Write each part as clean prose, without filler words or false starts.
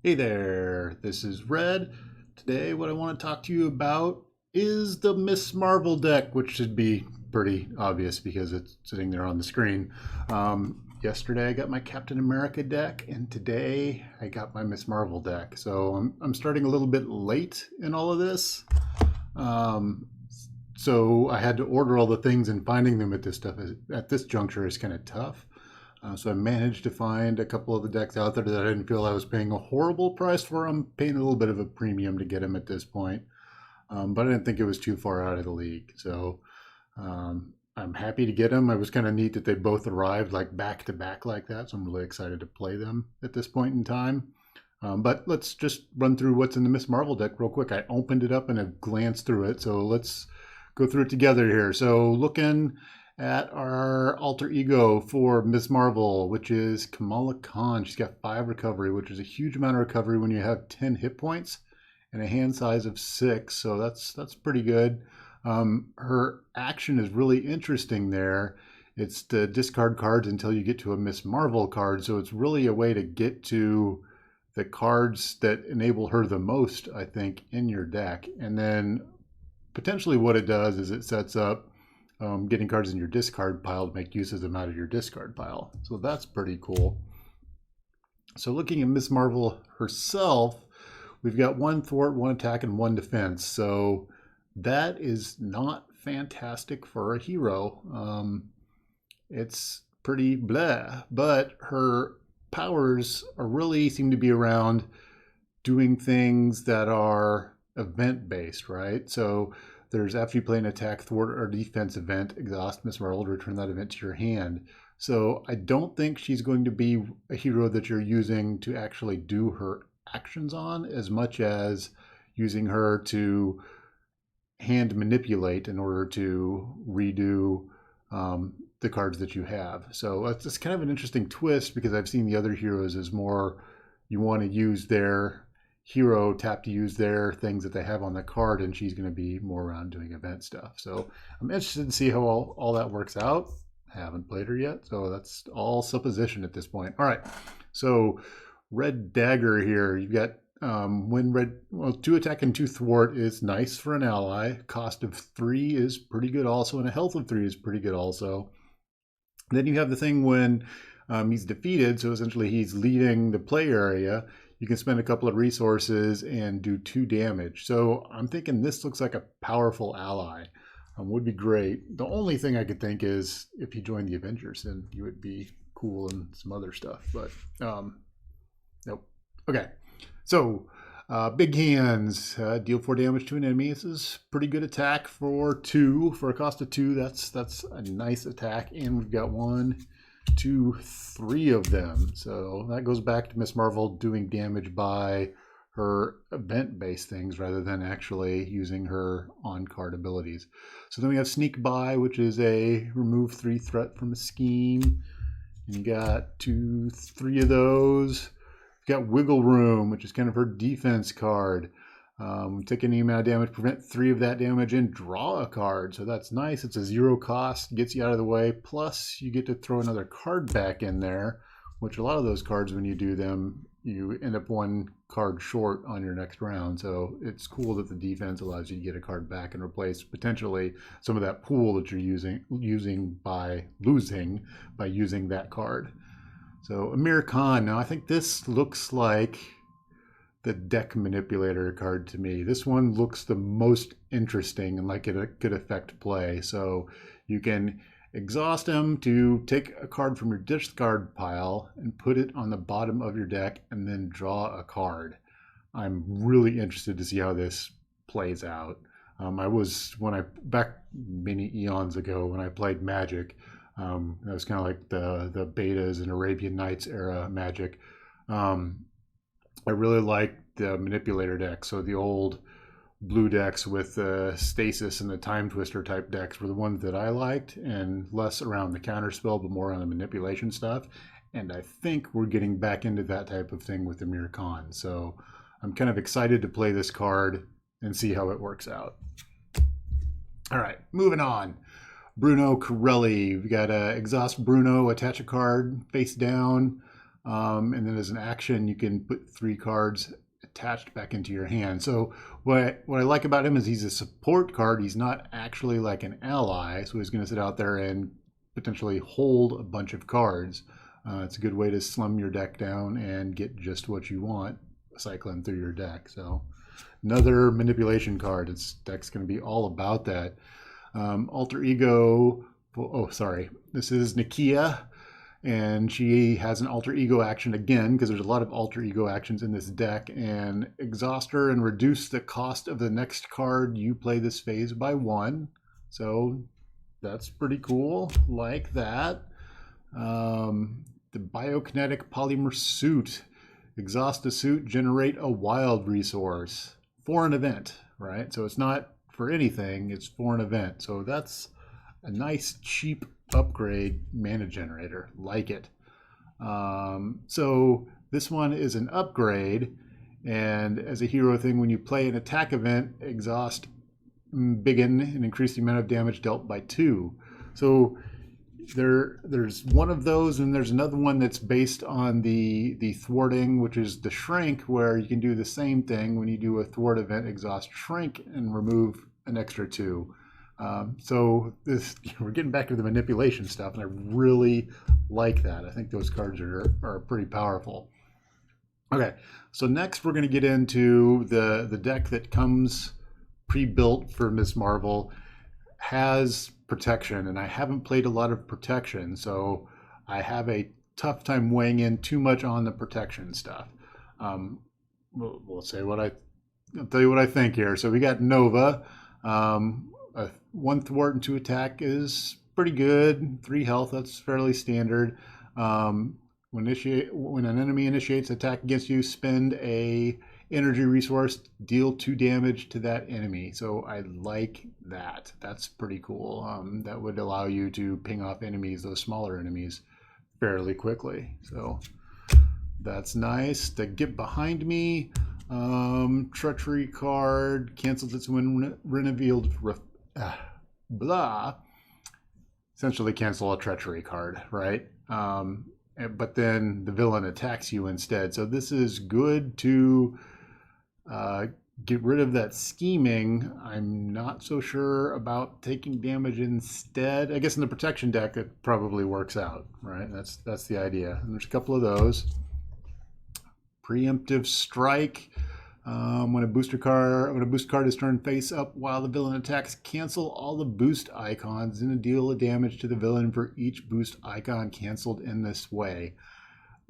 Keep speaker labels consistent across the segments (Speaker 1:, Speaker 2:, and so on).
Speaker 1: Hey there, this is Red. Today, what I want to talk to you about is the Miss Marvel deck, which should be pretty obvious because it's sitting there on the screen. Yesterday, I got my Captain America deck, and today, I got my Miss Marvel deck. So I'm starting a little bit late in all of this. Um, so I had to order all the things, and finding them at this juncture is kind of tough. So I managed to find a couple of the decks out there that I didn't feel I was paying a horrible price for. I'm paying a little bit of a premium to get them at this point, but I didn't think it was too far out of the league. So I'm happy to get them. It was kind of neat that they both arrived like back to back like that. So I'm really excited to play them at this point in time. But let's just run through what's in the Miss Marvel deck real quick. I opened it up and have glanced through it. So let's go through it together here. So looking at our alter ego for Miss Marvel, which is Kamala Khan. She's got 5 recovery, which is a huge amount of recovery when you have 10 hit points and a hand size of 6. So that's pretty good. Her action is really interesting there. It's to discard cards until you get to a Miss Marvel card. So it's really a way to get to the cards that enable her the most, I think, in your deck. And then potentially what it does is it sets up getting cards in your discard pile to make use of them out of your discard pile. So that's pretty cool. So looking at Miss Marvel herself, we've got 1 thwart, 1 attack, and 1 defense. So that is not fantastic for a hero. It's pretty blah, but her powers are really seem to be around doing things that are event based, right? So there's after you play an attack, thwart, or defense event, exhaust Miss Marvel to return that event to your hand. So I don't think she's going to be a hero that you're using to actually do her actions on as much as using her to hand manipulate in order to redo the cards that you have. So it's kind of an interesting twist because I've seen the other heroes as more you want to use their hero tap to use their things that they have on the card, and she's going to be more around doing event stuff. So I'm interested to see how all that works out. I haven't played her yet, so that's all supposition at this point. All right, so red dagger here. You've got when red, well, 2 attack and 2 thwart is nice for an ally. Cost of 3 is pretty good also, and a health of 3 is pretty good also. Then you have the thing when he's defeated, so essentially he's leaving the play area. You can spend a couple of resources and do 2 damage. So I'm thinking this looks like a powerful ally. Would be great. The only thing I could think is if you joined the Avengers, then you would be cool and some other stuff. But nope. Okay. So big hands deal 4 damage to an enemy. This is pretty good attack for 2. For a cost of 2, that's a nice attack. And we've got 1, 2, 3 of them. So that goes back to Miss Marvel doing damage by her event-based things rather than actually using her on-card abilities. So then we have Sneak By, which is a remove 3 threat from a scheme. And you got 2, 3 of those. You've got Wiggle Room, which is kind of her defense card. Take any amount of damage, prevent 3 of that damage, and draw a card. So that's nice. It's a 0 cost, gets you out of the way. Plus, you get to throw another card back in there, which a lot of those cards, when you do them, you end up 1 card short on your next round. So it's cool that the defense allows you to get a card back and replace potentially some of that pool that you're using by losing by using that card. So Amir Khan. Now I think this looks like the deck manipulator card to me. This one looks the most interesting and like it could affect play. So you can exhaust him to take a card from your discard pile and put it on the bottom of your deck and then draw a card. I'm really interested to see how this plays out. Back many eons ago when I played Magic, that was kind of like the betas and Arabian Nights era Magic. I really liked the manipulator deck. So the old blue decks with the stasis and the time twister type decks were the ones that I liked, and less around the counterspell, but more on the manipulation stuff. And I think we're getting back into that type of thing with Amir Khan. So I'm kind of excited to play this card and see how it works out. All right, moving on. Bruno Corelli. We got exhaust Bruno, attach a card face down. And then as an action, you can put 3 cards attached back into your hand. So what I like about him is he's a support card. He's not actually like an ally, so he's going to sit out there and potentially hold a bunch of cards. It's a good way to slim your deck down and get just what you want cycling through your deck. So another manipulation card. Its deck's going to be all about that. Alter Ego. Oh, sorry. This is Nakia, and she has an alter ego action again because there's a lot of alter ego actions in this deck. And exhaust her and reduce the cost of the next card you play this phase by 1. So that's pretty cool. Like that. The biokinetic polymer suit. Exhaust a suit, generate a wild resource for an event, right? So it's not for anything, it's for an event. So that's a nice cheap upgrade mana generator. Like it. So this one is an upgrade, and as a hero thing, when you play an attack event, exhaust Biggin and increase the amount of damage dealt by 2. So there's one of those, and there's another one that's based on the thwarting, which is the shrink, where you can do the same thing when you do a thwart event, exhaust shrink and remove an extra 2. So this, we're getting back to the manipulation stuff, and I really like that. I think those cards are pretty powerful. Okay, so next we're going to get into the deck that comes pre-built for Ms. Marvel. Has protection, and I haven't played a lot of protection, so I have a tough time weighing in too much on the protection stuff. We'll say I'll tell you what I think here. So we got Nova. 1 thwart and 2 attack is pretty good. 3 health, that's fairly standard. When an enemy initiates attack against you, spend a energy resource, deal 2 damage to that enemy. So I like that. That's pretty cool. That would allow you to ping off enemies, those smaller enemies, fairly quickly. So that's nice. To get behind me, treachery card cancels its when revealed. Blah. Essentially cancel a treachery card, right? But then the villain attacks you instead. So this is good to get rid of that scheming. I'm not so sure about taking damage instead. I guess in the protection deck it probably works out, right? That's the idea. And there's a couple of those. Preemptive strike. When a boost card is turned face up while the villain attacks, cancel all the boost icons and deal a damage to the villain for each boost icon canceled in this way.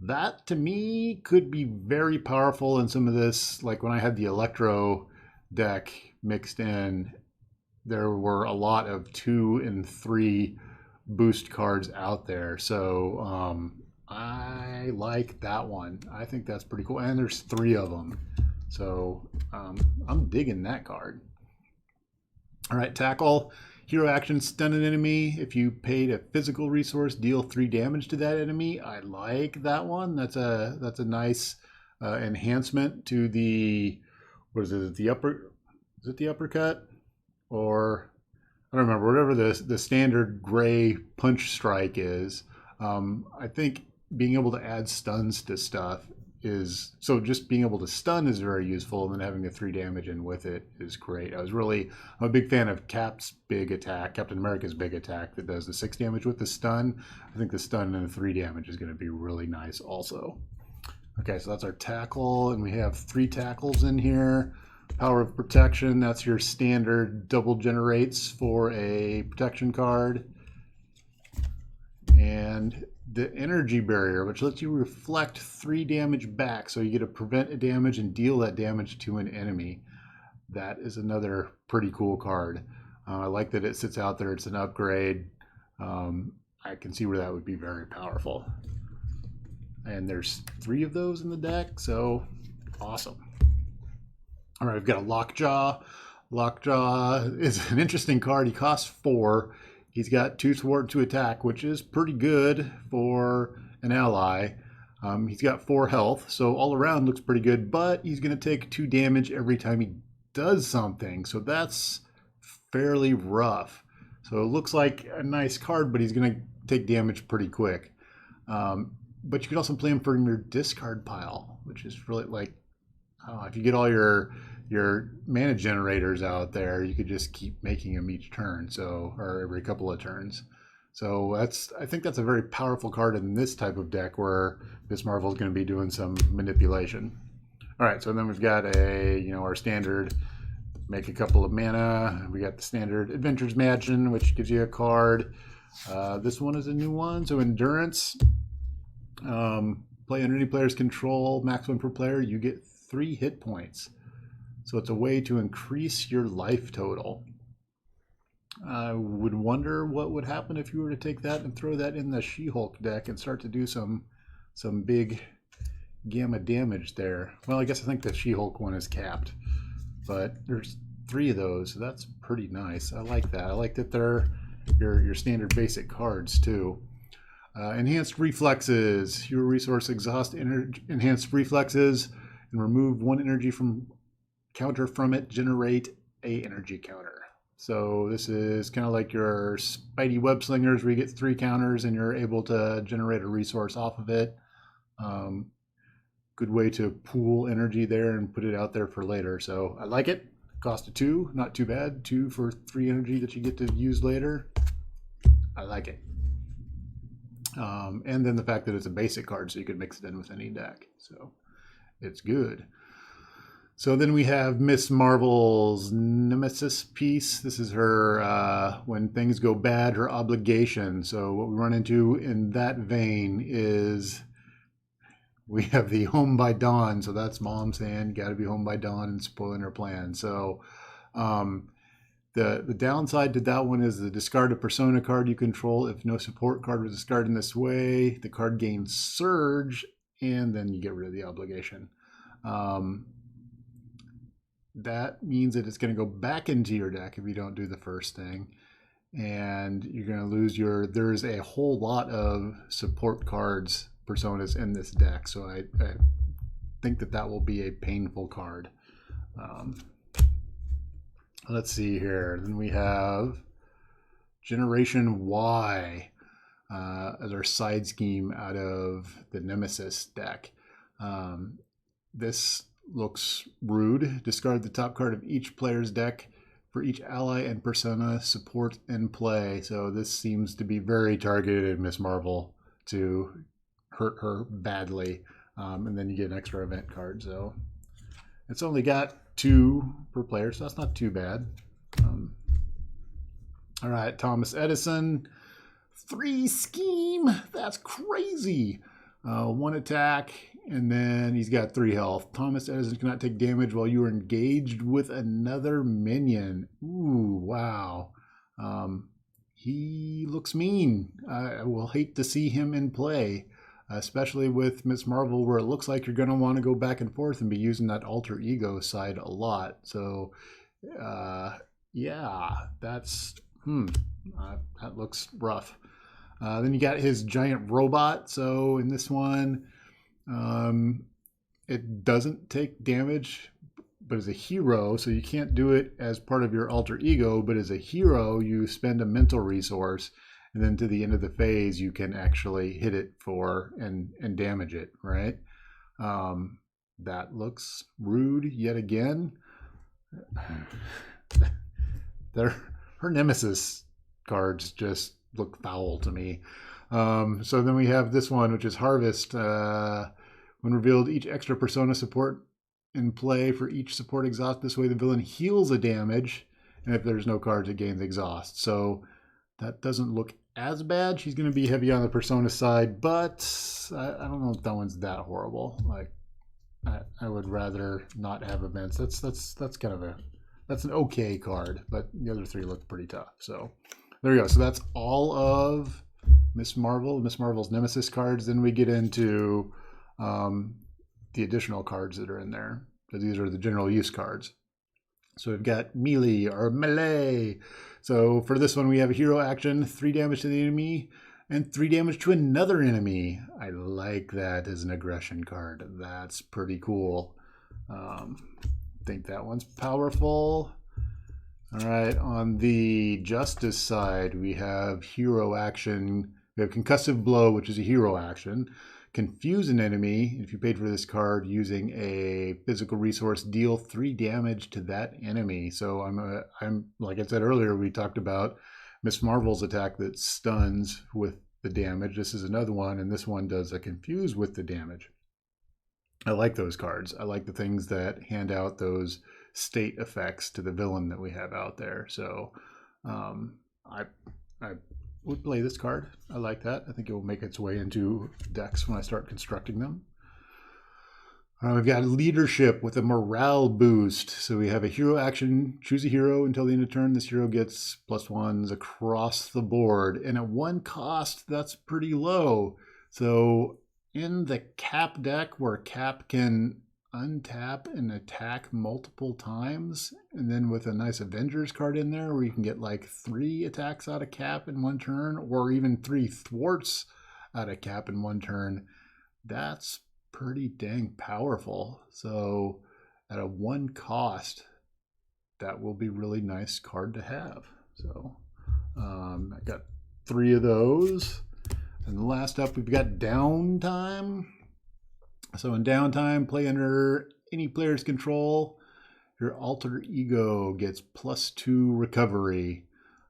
Speaker 1: That to me could be very powerful in some of this. Like when I had the Electro deck mixed in, there were a lot of 2 and 3 boost cards out there. So I like that one. I think that's pretty cool. And there's 3 of them. So I'm digging that card. All right, tackle. Hero action, stun an enemy. If you paid a physical resource, deal 3 damage to that enemy. I like that one. That's a nice enhancement to the, what is it? Is it the uppercut? Or I don't remember. Whatever the standard gray punch strike is. I think being able to add stuns to stuff is, so just being able to stun is very useful, and then having the 3 damage in with it is great. I'm a big fan of Cap's big attack, Captain America's big attack that does the 6 damage with the stun. I think the stun and the 3 damage is going to be really nice also. Okay, so that's our tackle, and we have 3 tackles in here. Power of protection, that's your standard double generates for a protection card. And the energy barrier, which lets you reflect 3 damage back, so you get to prevent a damage and deal that damage to an enemy. That is another pretty cool card. I like that it sits out there. It's an upgrade. I can see where that would be very powerful. And there's 3 of those in the deck, so awesome. All right, we've got a Lockjaw. Lockjaw is an interesting card. He costs 4. He's got 2 thwart, 2 attack, which is pretty good for an ally. He's got 4 health, so all around looks pretty good, but he's going to take 2 damage every time he does something, so that's fairly rough. So it looks like a nice card, but he's going to take damage pretty quick. But you could also play them from your discard pile, which is really like, if you get all your mana generators out there, you could just keep making them each turn, so, or every couple of turns. So I think that's a very powerful card in this type of deck where Miss Marvel is going to be doing some manipulation. All right, so then we've got our standard make a couple of mana. We got the standard Adventures Mansion, which gives you a card. This one is a new one, so Endurance. Play under any player's control, maximum per player, you get 3 hit points. So it's a way to increase your life total. I would wonder what would happen if you were to take that and throw that in the She-Hulk deck and start to do some big gamma damage there. Well, I guess I think the She-Hulk one is capped, but there's 3 of those, so that's pretty nice. I like that. I like that they're your standard basic cards too. Enhanced Reflexes. Hero resource exhaust enhanced reflexes and remove 1 energy from counter from it. Generate a energy counter. So this is kind of like your Spidey Web Slingers where you get 3 counters and you're able to generate a resource off of it. Good way to pool energy there and put it out there for later. So I like it. Cost of 2, not too bad. 2 for 3 energy that you get to use later. I like it. And then the fact that it's a basic card, so you could mix it in with any deck. So it's good. So then we have Miss Marvel's Nemesis piece. This is her, when things go bad, her obligation. So what we run into in that vein is we have the home by dawn. So that's mom saying, got to be home by dawn and spoiling her plan. So the downside to that one is the discard a persona card you control. If no support card was discarded in this way, the card gains surge, and then you get rid of the obligation. That means that it's going to go back into your deck if you don't do the first thing. And you're going to lose there's a whole lot of support cards, personas in this deck. So I think that will be a painful card. Let's see here. Then we have Generation Y as our side scheme out of the Nemesis deck. This looks rude. Discard the top card of each player's deck for each ally and persona support in play. So this seems to be very targeted at Miss Marvel to hurt her badly. And then you get an extra event card. So it's only got 2 per player, so that's not too bad. All right, Thomas Edison. 3 scheme. That's crazy. 1 attack. And then he's got 3 health. Thomas Edison cannot take damage while you are engaged with another minion. Ooh, wow. He looks mean. I will hate to see him in play, especially with Miss Marvel, where it looks like you're going to want to go back and forth and be using that alter ego side a lot. So, yeah, that's, that looks rough. Then you got his giant robot. So in this one, it doesn't take damage, but as a hero, so you can't do it as part of your alter ego, but as a hero, you spend a mental resource, and then to the end of the phase, you can actually hit it and damage it, right? That looks rude yet again. Her Nemesis cards just look foul to me. So then we have this one, which is Harvest. When revealed, each extra persona support in play for each support exhaust. This way the villain heals a damage, and if there's no cards, it gains exhaust. So that doesn't look as bad. She's going to be heavy on the persona side, but I don't know if that one's that horrible. Like, I would rather not have events. That's kind of that's an okay card, but the other 3 look pretty tough. So there we go. So that's all of Miss Marvel's Nemesis cards. Then we get into the additional cards that are in there. So these are the general use cards. So we've got melee or melee. So for this one, we have a hero action, 3 damage to the enemy and 3 damage to another enemy. I like that as an aggression card. That's pretty cool. I think that one's powerful. All right, on the justice side, we have hero action. We have concussive blow, which is a hero action. confuse an enemy. If you paid for this card using a physical resource, deal 3 damage to that enemy. So I'm like I said earlier, we talked about Miss Marvel's attack that stuns with the damage. This is another one, and this one does a confuse with the damage. I like those cards. I like the things that hand out those state effects to the villain that we have out there. So I would play this card. I like that. I think it will make its way into decks when I start constructing them. We've got leadership with a morale boost. So we have a hero action. Choose a hero until the end of turn. This hero gets +1s across the board. And at 1 cost, that's pretty low. So in the Cap deck, where Cap can untap and attack multiple times, and then with a nice Avengers card in there where you can get like 3 attacks out of Cap in 1 turn, or even 3 thwarts out of Cap in 1 turn, that's pretty dang powerful. So at a 1 cost, that will be really nice card to have. So I got 3 of those. And last up, we've got downtime. So in downtime, play under any player's control. Your alter ego gets +2 recovery.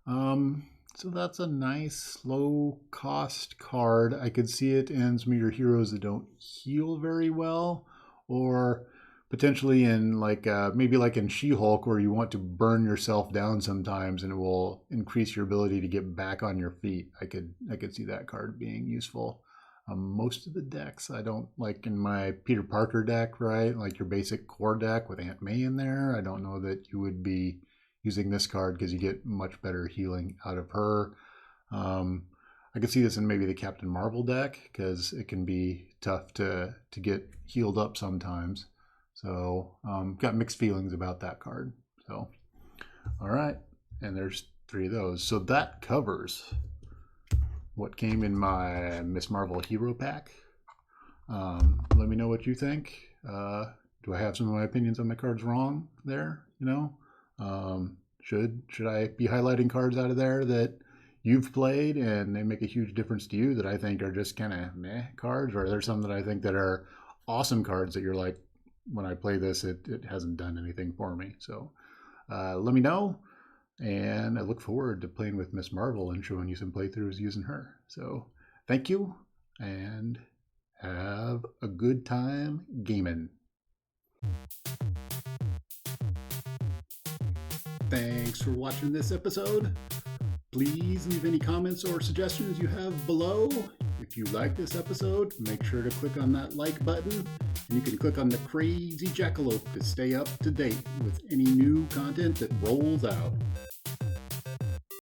Speaker 1: So that's a nice low cost card. I could see it in some of your heroes that don't heal very well, or potentially in like maybe like in She-Hulk, where you want to burn yourself down sometimes and it will increase your ability to get back on your feet. I could see that card being useful. Most of the decks I don't like. In my Peter Parker deck, right, like your basic core deck with Aunt May in there, I don't know that you would be using this card because you get much better healing out of her. I could see this in maybe the Captain Marvel deck because it can be tough to get healed up sometimes. So got mixed feelings about that card. So all right, and there's 3 of those. So that covers what came in my Miss Marvel hero pack. Let me know what you think. Do I have some of my opinions on my cards wrong there? You know, should I be highlighting cards out of there that you've played and they make a huge difference to you that I think are just kind of meh cards, or are there some that I think that are awesome cards that you're like, when I play this, it hasn't done anything for me? So let me know. And I look forward to playing with Miss Marvel and showing you some playthroughs using her. So thank you, and have a good time gaming. Thanks for watching this episode. Please leave any comments or suggestions you have below. If you like this episode, make sure to click on that like button, and you can click on the crazy jackalope to stay up to date with any new content that rolls out.